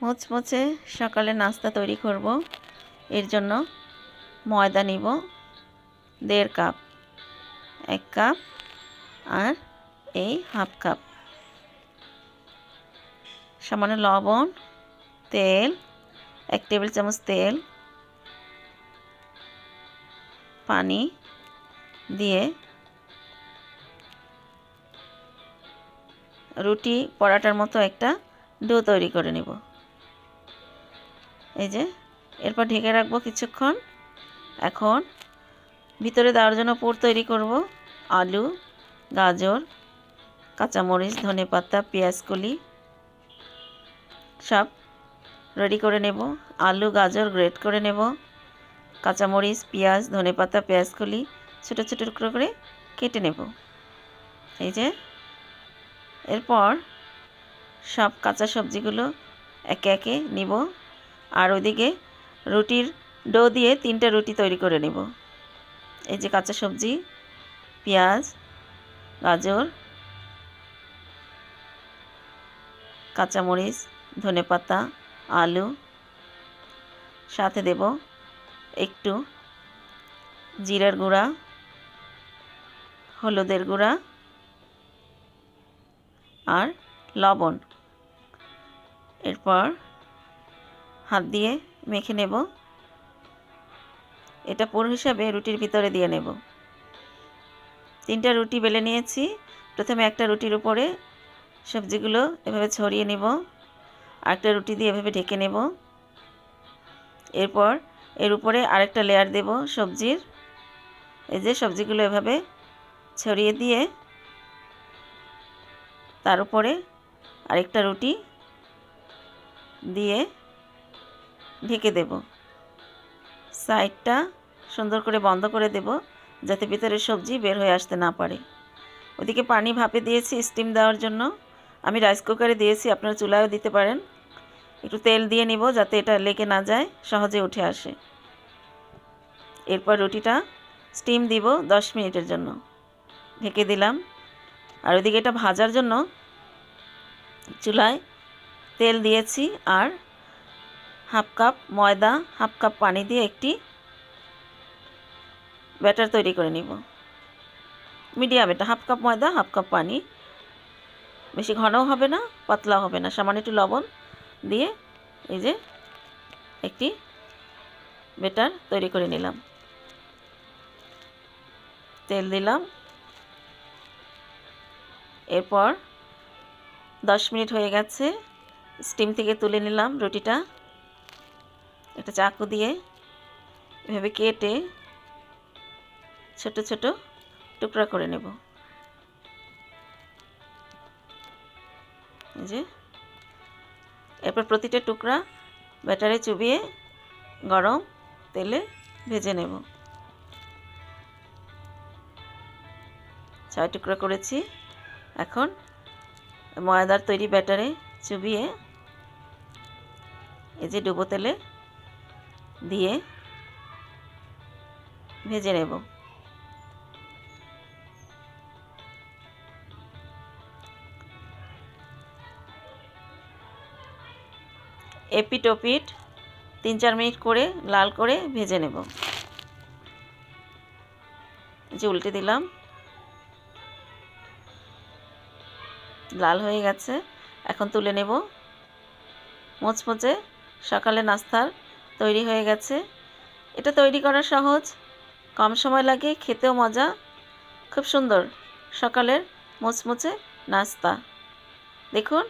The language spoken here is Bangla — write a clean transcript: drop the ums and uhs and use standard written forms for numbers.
মুচমুচে সকালে নাস্তা তৈরি করব। এর জন্য ময়দা নিব 1.5 কাপ, 1 কাপ আর এই হাফ কাপ, সামান্য লবণ, তেল 1 টেবিল চামচ তেল, পানি দিয়ে রুটি পরাটার মতো একটা ডো তৈরি করে নেব। এই যে এরপর ঢেকে রাখবো কিছুক্ষণ। এখন ভিতরে দেওয়ার জন্য পুর তৈরি করব। আলু, গাজর, কাঁচামরিচ, ধনেপাতা, পেঁয়াজকলি সব রেডি করে নেব। আলু গাজর গ্রেট করে নেব, কাঁচামরিচ, পেঁয়াজ, ধনেপাতা, পেঁয়াজকলি ছোটো ছোটো টুকরো করে কেটে নেব। এই যে এরপর সব কাঁচা সবজিগুলো একে একে নিব। আর ওইদিকে রুটির ডো দিয়ে 3টা রুটি তৈরি করে নেব। এই যে কাঁচা সবজি, পেঁয়াজ, গাজর, কাঁচামরিচ, ধনেপাতা, আলু, সাথে দেব একটু জিরার গুঁড়া, হলুদের গুঁড়া আর লবণ। এরপর হাত দিয়ে মেখে নেব। এটা পুর হিসাবে রুটির ভিতরে দিয়ে নেব। 3টা রুটি বেলে নিয়েছি। প্রথমে একটা রুটির উপরে সবজিগুলো এভাবে ছড়িয়ে নেব, আরেকটা রুটি দিয়ে এভাবে ঢেকে নেব। এরপর এর উপরে আরেকটা লেয়ার দেব সবজির। এই যে সবজিগুলো এভাবে ছড়িয়ে দিয়ে তার উপরে আরেকটা রুটি দিয়ে ঢেকে দেব। সাইডটা সুন্দর করে বন্ধ করে দেব যাতে ভিতরে সবজি বের হয়ে আসতে না পারে। ওদিকে পানি ভাপে দিয়েছি স্টিম দেওয়ার জন্য। আমি রাইস কুকারে দিয়েছি, আপনারা চুলায়ও দিতে পারেন। একটু তেল দিয়ে নিব যাতে এটা লেগে না যায়, সহজে উঠে আসে। এরপর রুটিটা স্টিম দিব 10 মিনিটের জন্য, ঢেকে দিলাম। আর ওইদিকে এটা ভাজার জন্য চুলায় তেল দিয়েছি আর হাফ কাপ ময়দা, হাফ কাপ পানি দিয়ে একটি ব্যাটার তৈরি করে নিব। মিডিয়াম, এটা হাফ কাপ ময়দা, হাফ কাপ পানি, বেশি ঘনও হবে না পাতলাও হবে না। সামান্য একটু লবণ দিয়ে এই যে একটি ব্যাটার তৈরি করে নিলাম। তেল দিলাম। এরপর 10 মিনিট হয়ে গেছে, স্টিম থেকে তুলে নিলাম রুটিটা। একটা চাকু দিয়ে এভাবে কেটে ছোট ছোট টুকরা করে নেব। এই যে এরপর প্রতিটা টুকরা ব্যাটারে চুবিয়ে গরম তেলে ভেজে নেব। 6 টুকরা করেছি। এখন ময়দার তৈরি ব্যাটারে চুবিয়ে এই যে ডুবো তেলে দিয়ে ভেজে নেব। এপিট ওপিট 3-4 মিনিট করে লাল করে ভেজে নেব। যে উল্টে দিলাম, লাল হয়ে গেছে। এখন তুলে নেব। মুচমুচে সকালে নাস্তার তৈরি হয়ে গেছে। এটা তৈরি করা সহজ, কম সময় লাগে, খেতেও মজা। খুব সুন্দর সকালের মুচমুচে নাস্তা। দেখুন